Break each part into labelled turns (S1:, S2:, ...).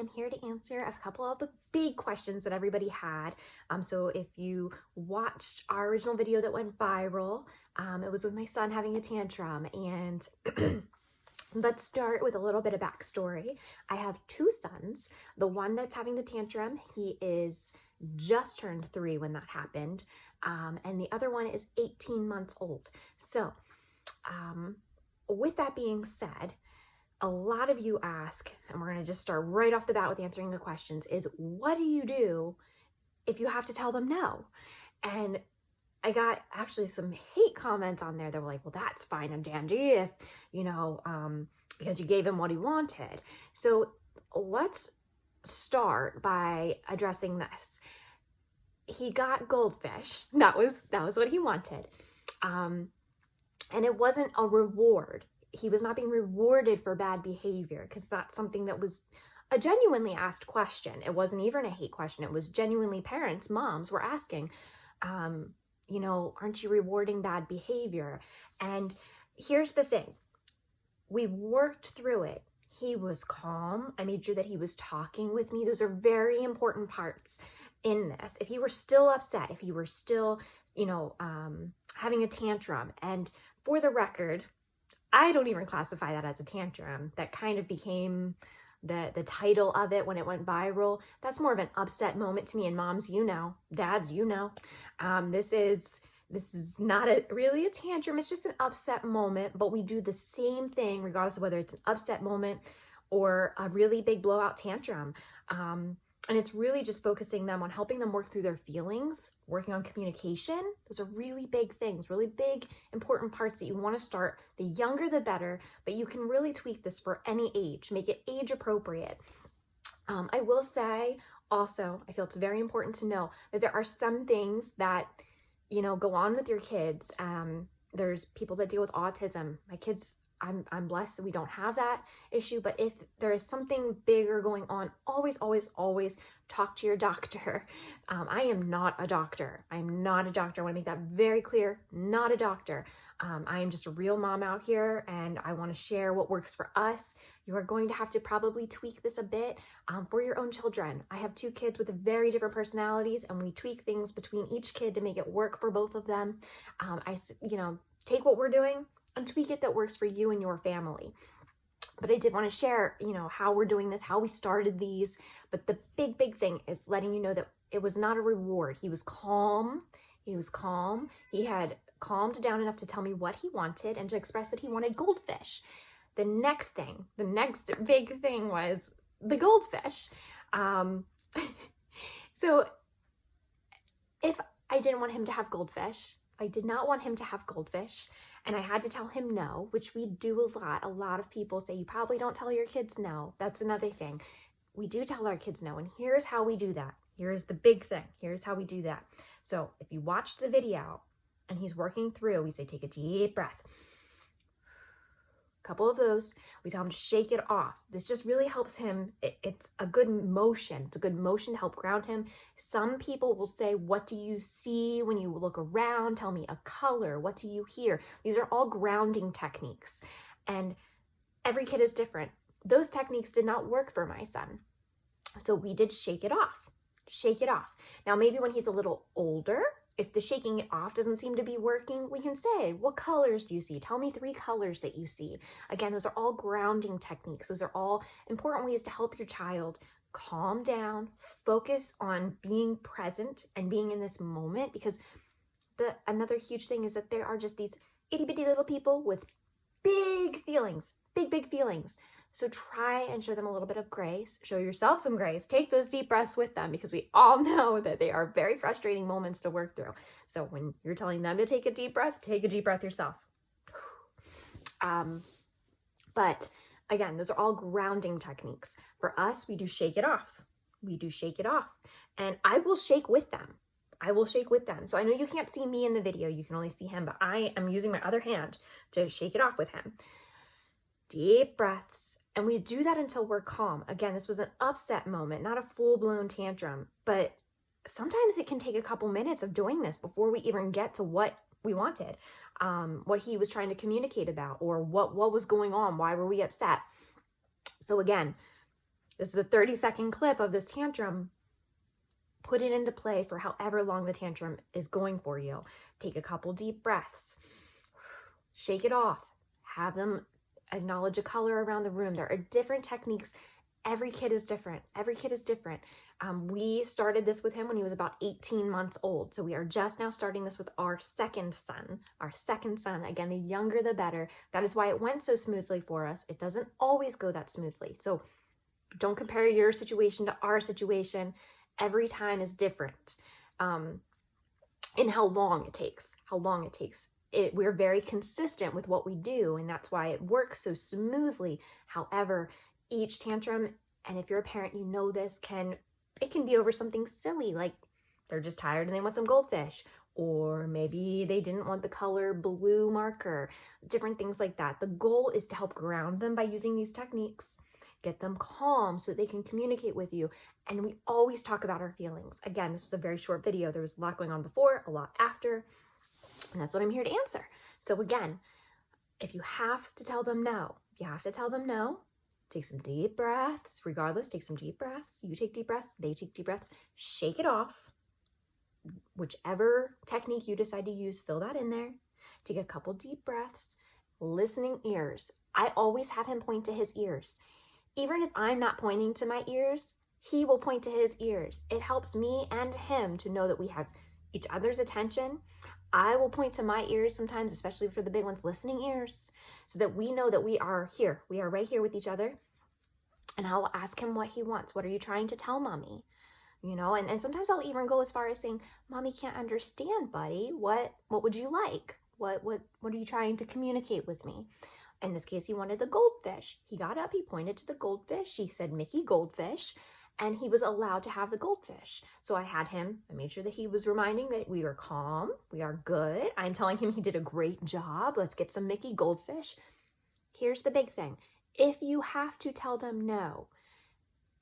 S1: I'm here to answer a couple of the big questions that everybody had. So if you watched our original video that went viral, it was with my son having a tantrum. And let's start with a little bit of backstory. I have two sons. The one that's having the tantrum, he is just turned 3 when that happened. And the other one is 18 months old. So with that being said, a lot of you ask, and we're going to just start right off the bat with answering the questions, is what do you do if you have to tell them no? And I got actually some hate comments on there that were like, well, that's fine and dandy if, because you gave him what he wanted. So let's start by addressing this. He got goldfish. That was what he wanted. And it wasn't a reward. He was not being rewarded for bad behavior, because that's something that was a genuinely asked question. It wasn't even a hate question. It was genuinely parents, moms were asking, aren't you rewarding bad behavior? And here's the thing. We worked through it. He was calm. I made sure that he was talking with me. Those are very important parts in this. If he were still upset, if he were still, having a tantrum, and for the record, I don't even classify that as a tantrum. That kind of became the title of it when it went viral. That's more of an upset moment to me. And moms, dads, this is not really a tantrum. It's just an upset moment, but we do the same thing regardless of whether it's an upset moment or a really big blowout tantrum. And it's really just focusing them on helping them work through their feelings, working on communication. Those are really big things, really big, important parts that you want to start. The younger, the better, but you can really tweak this for any age, make it age appropriate. I will say also, I feel it's very important to know that there are some things that, go on with your kids. There's people that deal with autism. My kids, I'm blessed that we don't have that issue, but if there is something bigger going on, always talk to your doctor. I am not a doctor. I want to make that very clear. Not a doctor. I am just a real mom out here, and I want to share what works for us. You are going to have to probably tweak this a bit for your own children. I have 2 kids with very different personalities, and we tweak things between each kid to make it work for both of them. Take what we're doing and tweak it that works for you and your family. But I did want to share, how we're doing this, how we started these. But the big thing is letting you know that it was not a reward. He was calm. He had calmed down enough to tell me what he wanted and to express that he wanted goldfish. The next big thing was the goldfish. So if I didn't want him to have goldfish, I did not want him to have goldfish, and I had to tell him no, which we do a lot. A lot of people say you probably don't tell your kids no. That's another thing. We do tell our kids no, and here's how we do that. Here's the big thing. Here's how we do that. So if you watch the video and he's working through, we say take a deep breath. Couple of those. We tell him to shake it off. This just really helps him. It's a good motion. It's a good motion to help ground him. Some people will say, what do you see when you look around? Tell me a color. What do you hear? These are all grounding techniques, and every kid is different. Those techniques did not work for my son. So we did shake it off. Shake it off. Now, maybe when he's a little older, if the shaking it off doesn't seem to be working, we can say, what colors do you see? Tell me 3 colors that you see. Again, those are all grounding techniques. Those are all important ways to help your child calm down, focus on being present and being in this moment, because another huge thing is that there are just these itty bitty little people with big feelings, big feelings. So try and show them a little bit of grace. Show yourself some grace. Take those deep breaths with them, because we all know that they are very frustrating moments to work through. So when you're telling them to take a deep breath yourself. But again, those are all grounding techniques. For us, we do shake it off. And I will shake with them. So I know you can't see me in the video. You can only see him, but I am using my other hand to shake it off with him. Deep breaths. And we do that until we're calm. Again, this was an upset moment, not a full-blown tantrum, but sometimes it can take a couple minutes of doing this before we even get to what we wanted, what he was trying to communicate about, or what was going on. Why were we upset? So again, This is a 30-second clip of this tantrum. Put it into play for however long the tantrum is going for you. Take a couple deep breaths. Shake it off. Have them acknowledge a color around the room. There are different techniques. Every kid is different. Every kid is different. We started this with him when he was about 18 months old. So we are just now starting this with our second son. Our second son. Again, the younger the better. That is why it went so smoothly for us. It doesn't always go that smoothly. So don't compare your situation to our situation. Every time is different. In how long it takes. We're very consistent with what we do, and that's why it works so smoothly. However, each tantrum, and if you're a parent, you know this, it can be over something silly, like they're just tired and they want some goldfish, or maybe they didn't want the color blue marker, different things like that. The goal is to help ground them by using these techniques, get them calm so they can communicate with you. And we always talk about our feelings. Again, this was a very short video. There was a lot going on before, a lot after, and that's what I'm here to answer. So again, if you have to tell them no, take some deep breaths. Regardless, take some deep breaths. You take deep breaths, they take deep breaths. Shake it off. Whichever technique you decide to use, fill that in there. Take a couple deep breaths. Listening ears. I always have him point to his ears. Even if I'm not pointing to my ears, he will point to his ears. It helps me and him to know that we have each other's attention. I will point to my ears sometimes, especially for the big ones, listening ears, so that we know that we are here. We are right here with each other. And I will ask him what he wants. What are you trying to tell mommy? And sometimes I'll even go as far as saying, mommy can't understand, buddy. What would you like? What are you trying to communicate with me? In this case, he wanted the goldfish. He got up, he pointed to the goldfish. He said, Mickey, goldfish. And he was allowed to have the goldfish. So I made sure that he was reminding that we are calm, we are good. I'm telling him he did a great job. Let's get some Mickey goldfish. Here's the big thing. If you have to tell them no,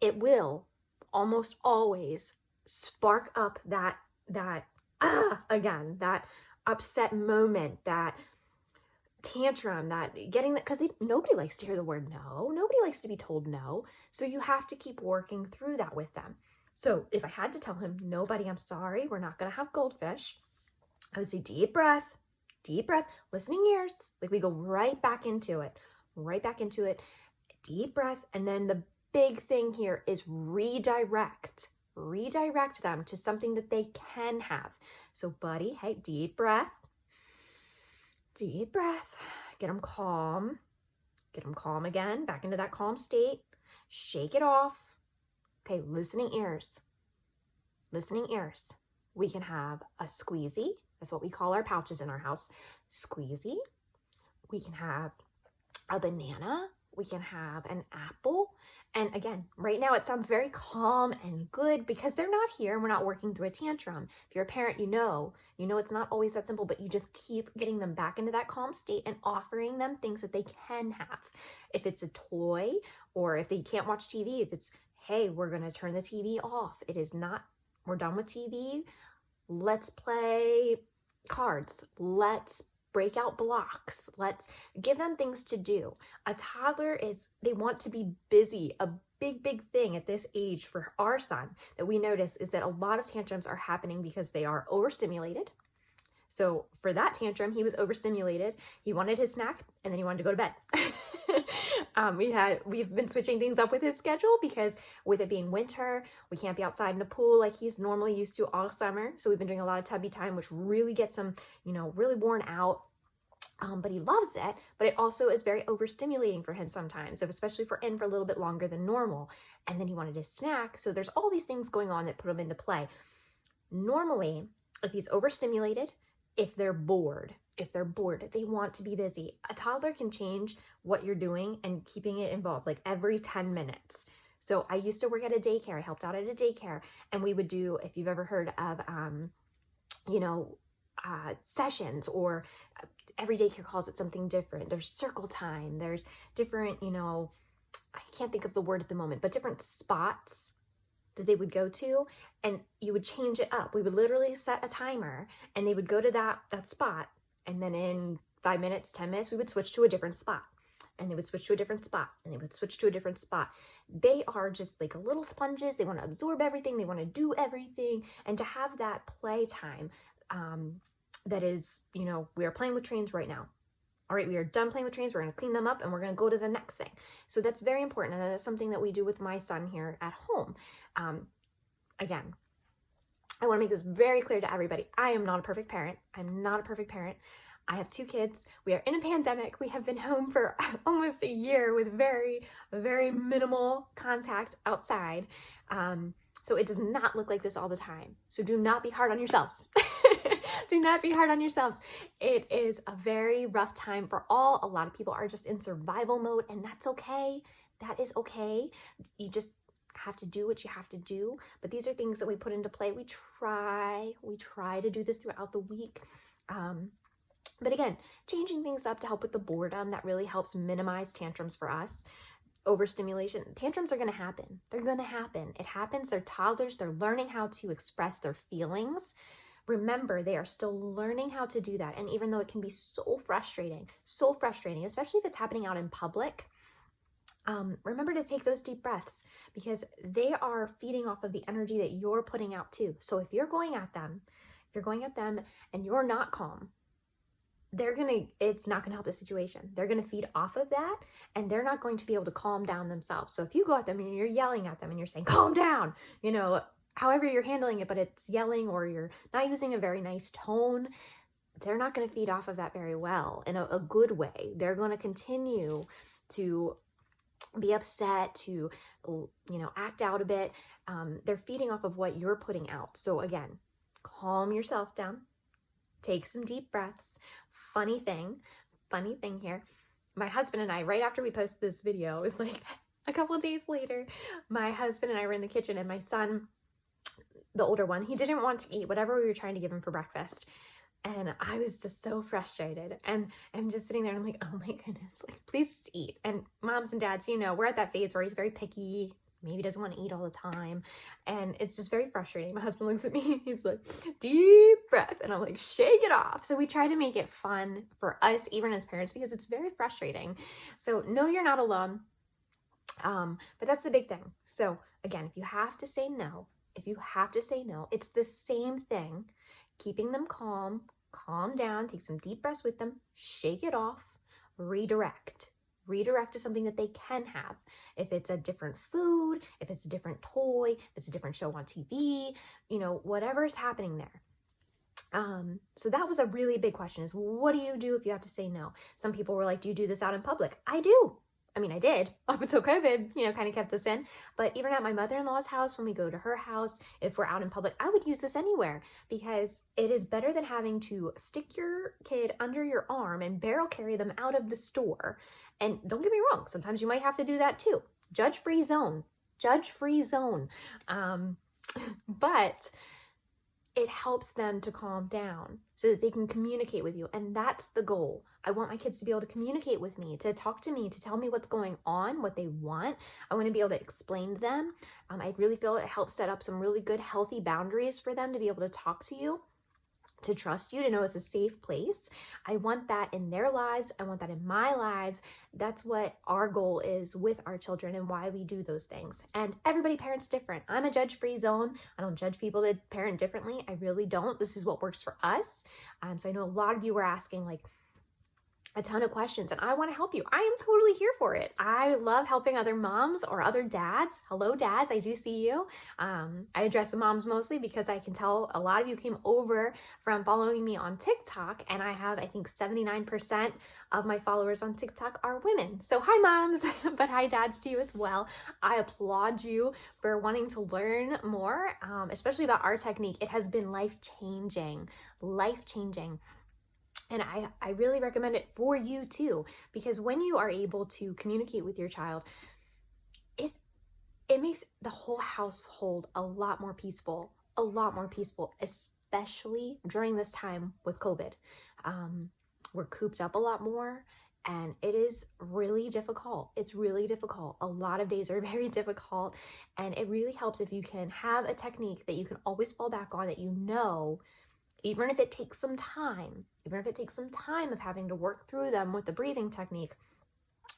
S1: it will almost always spark up that upset moment, that tantrum, because nobody likes to hear the word no. Nobody likes to be told no. So you have to keep working through that with them. So if I had to tell him, no, buddy, I'm sorry, we're not going to have goldfish, I would say deep breath, listening ears. Like we go right back into it, deep breath. And then the big thing here is redirect them to something that they can have. So buddy, hey, deep breath, get them calm again, back into that calm state, shake it off. Okay, listening ears. We can have a squeezy. That's what we call our pouches in our house. Squeezy. We can have a banana. We can have an apple. And again, right now it sounds very calm and good because they're not here and we're not working through a tantrum. If you're a parent, you know it's not always that simple, but you just keep getting them back into that calm state and offering them things that they can have. If it's a toy, or if they can't watch TV, if it's, hey, we're going to turn the TV off. We're done with TV. Let's play cards. Let's break out blocks. Let's give them things to do. A toddler they want to be busy. A big thing at this age for our son that we notice is that a lot of tantrums are happening because they are overstimulated. So for that tantrum, he was overstimulated. He wanted his snack and then he wanted to go to bed. We've been switching things up with his schedule because with it being winter, we can't be outside in a pool like he's normally used to all summer. So we've been doing a lot of tubby time, which really gets him, really worn out. But he loves it, but it also is very overstimulating for him sometimes, especially for a little bit longer than normal. And then he wanted his snack. So there's all these things going on that put him into play. Normally, if he's overstimulated, if they're bored, they want to be busy. A toddler can change what you're doing and keeping it involved like every 10 minutes. So I used to work at a daycare. I helped out at a daycare, and we would do, if you've ever heard of, sessions, or every daycare calls it something different. There's circle time. There's different, I can't think of the word at the moment, but different spots that they would go to, and you would change it up. We would literally set a timer and they would go to that spot. And then in 5 minutes, 10 minutes, we would switch to a different spot. and they would switch to a different spot, and they would switch to a different spot. They are just like little sponges. They want to absorb everything. They want to do everything. And to have that playtime, that is, you know, we are playing with trains right now. All right, we are done playing with trains. We're going to clean them up and we're going to go to the next thing. So that's very important. And that is something that we do with my son here at home. Again, I want to make this very clear to everybody. I am not a perfect parent. I'm not a perfect parent. I have 2 kids. We are in a pandemic. We have been home for almost a year with very, very minimal contact outside. So it does not look like this all the time. So do not be hard on yourselves. Do not be hard on yourselves. It is a very rough time for all. A lot of people are just in survival mode, and that's okay. That is okay. You just have to do what you have to do. But these are things that we put into play. We try to do this throughout the week. But again, changing things up to help with the boredom, that really helps minimize tantrums for us. Overstimulation. Tantrums are going to happen. They're going to happen. It happens. They're toddlers. They're learning how to express their feelings. Remember, they are still learning how to do that. And even though it can be so frustrating, especially if it's happening out in public, remember to take those deep breaths, because they are feeding off of the energy that you're putting out too. So if you're going at them and you're not calm, it's not going to help the situation. They're going to feed off of that, and they're not going to be able to calm down themselves. So if you go at them and you're yelling at them and you're saying, calm down, you know, however you're handling it, but it's yelling or you're not using a very nice tone, they're not going to feed off of that very well in a good way. They're going to continue to be upset, to, you know, act out a bit. They're feeding off of what you're putting out. So again, calm yourself down, take some deep breaths. Funny thing here, my husband and I, right after we posted this video, it was like a couple of days later, my husband and I were in the kitchen, and my son, the older one, he didn't want to eat whatever we were trying to give him for breakfast. And I was just so frustrated. And I'm just sitting there and I'm like, oh my goodness, like, please just eat. And moms and dads, you know, we're at that phase where he's very picky, maybe doesn't want to eat all the time. And it's just very frustrating. My husband looks at me and he's like, deep breath. And I'm like, shake it off. So we try to make it fun for us, even as parents, because it's very frustrating. So no, you're not alone. But that's the big thing. So again, if you have to say no, it's the same thing. Keeping them calm down, take some deep breaths with them, shake it off, redirect. Redirect to something that they can have. If it's a different food, if it's a different toy, if it's a different show on TV, you know, whatever is happening there. So that was a really big question, is what do you do if you have to say no? Some people were like, do you do this out in public? I do. I mean, I did up until COVID, you know, kind of kept us in. But even at my mother-in-law's house, when we go to her house, if we're out in public, I would use this anywhere, because it is better than having to stick your kid under your arm and barrel carry them out of the store. And don't get me wrong, sometimes you might have to do that too. Judge-free zone. But it helps them to calm down so that they can communicate with you. And that's the goal. I want my kids to be able to communicate with me, to talk to me, to tell me what's going on, what they want. I want to be able to explain to them. I really feel it helps set up some really good, healthy boundaries for them to be able to talk to you, to trust you, to know it's a safe place. I want that in their lives. I want that in my lives. That's what our goal is with our children and why we do those things. And everybody parents different. I'm a judge-free zone. I don't judge people that parent differently. I really don't. This is what works for us. So I know a lot of you were asking like a ton of questions, and I want to help you. I am totally here for it. I love helping other moms or other dads. Hello, dads. I do see you. I address the moms mostly because I can tell a lot of you came over from following me on TikTok, and I have, I think, 79% of my followers on TikTok are women. So hi, moms, but hi, dads to you as well. I applaud you for wanting to learn more, especially about our technique. It has been life-changing. And I really recommend it for you too, because when you are able to communicate with your child, it makes the whole household a lot more peaceful, especially during this time with COVID. We're cooped up a lot more, and it is really difficult. It's really difficult. A lot of days are very difficult, and it really helps if you can have a technique that you can always fall back on, that you know, even if it takes some time of having to work through them with the breathing technique,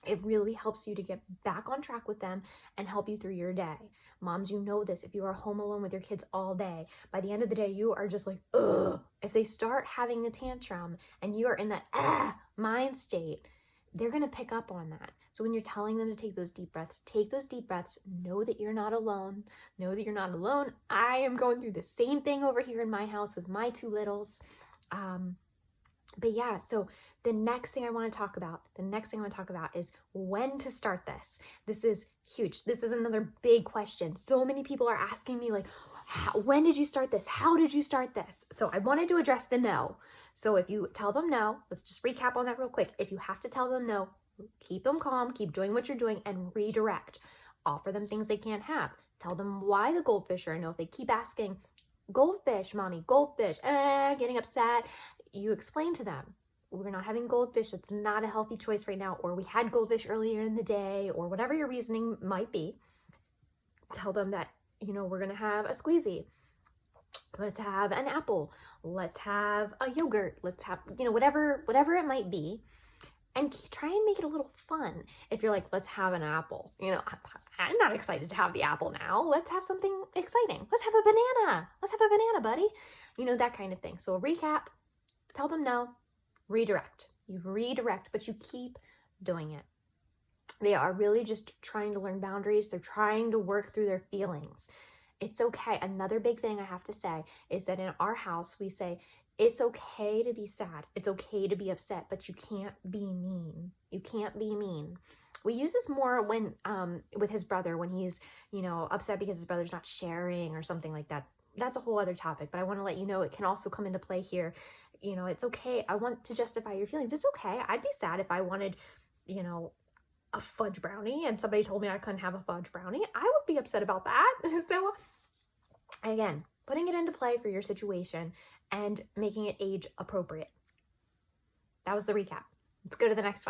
S1: It really helps you to get back on track with them and help you through your day. Moms, you know this. If you are home alone with your kids all day, by the end of the day, you are just like, ugh. If they start having a tantrum and you are in that mind state, they're going to pick up on that. So when you're telling them to take those deep breaths, take those deep breaths. Know that you're not alone. Know that you're not alone. I am going through the same thing over here in my house with my two littles. But yeah, so the next thing I want to talk about is when to start this. This is huge. This is another big question. So many people are asking me like, when did you start this? How did you start this? So I wanted to address the no. So if you tell them no, let's just recap on that real quick. If you have to tell them no, keep them calm, keep doing what you're doing, and redirect. Offer them things they can't have. Tell them why the goldfish are a no. If they keep asking, goldfish, mommy, goldfish, getting upset, you explain to them, we're not having goldfish. It's not a healthy choice right now. Or we had goldfish earlier in the day, or whatever your reasoning might be. Tell them that, we're going to have a squeezy. Let's have an apple. Let's have a yogurt. Let's have, whatever it might be. And try and make it a little fun. If you're like, let's have an apple. I'm not excited to have the apple now. Let's have something exciting. Let's have a banana. Let's have a banana, buddy. That kind of thing. So a recap, tell them no, redirect. You redirect, but you keep doing it. They are really just trying to learn boundaries. They're trying to work through their feelings. It's okay. Another big thing I have to say is that in our house, we say, it's okay to be sad. It's okay to be upset, but you can't be mean. You can't be mean. We use this more when, with his brother, when he's, upset because his brother's not sharing or something like that. That's a whole other topic, but I want to let you know it can also come into play here. It's okay. I want to justify your feelings. It's okay. I'd be sad if I wanted, a fudge brownie and somebody told me I couldn't have a fudge brownie. I would be upset about that. So again, putting it into play for your situation and making it age appropriate. That was the recap. Let's go to the next one.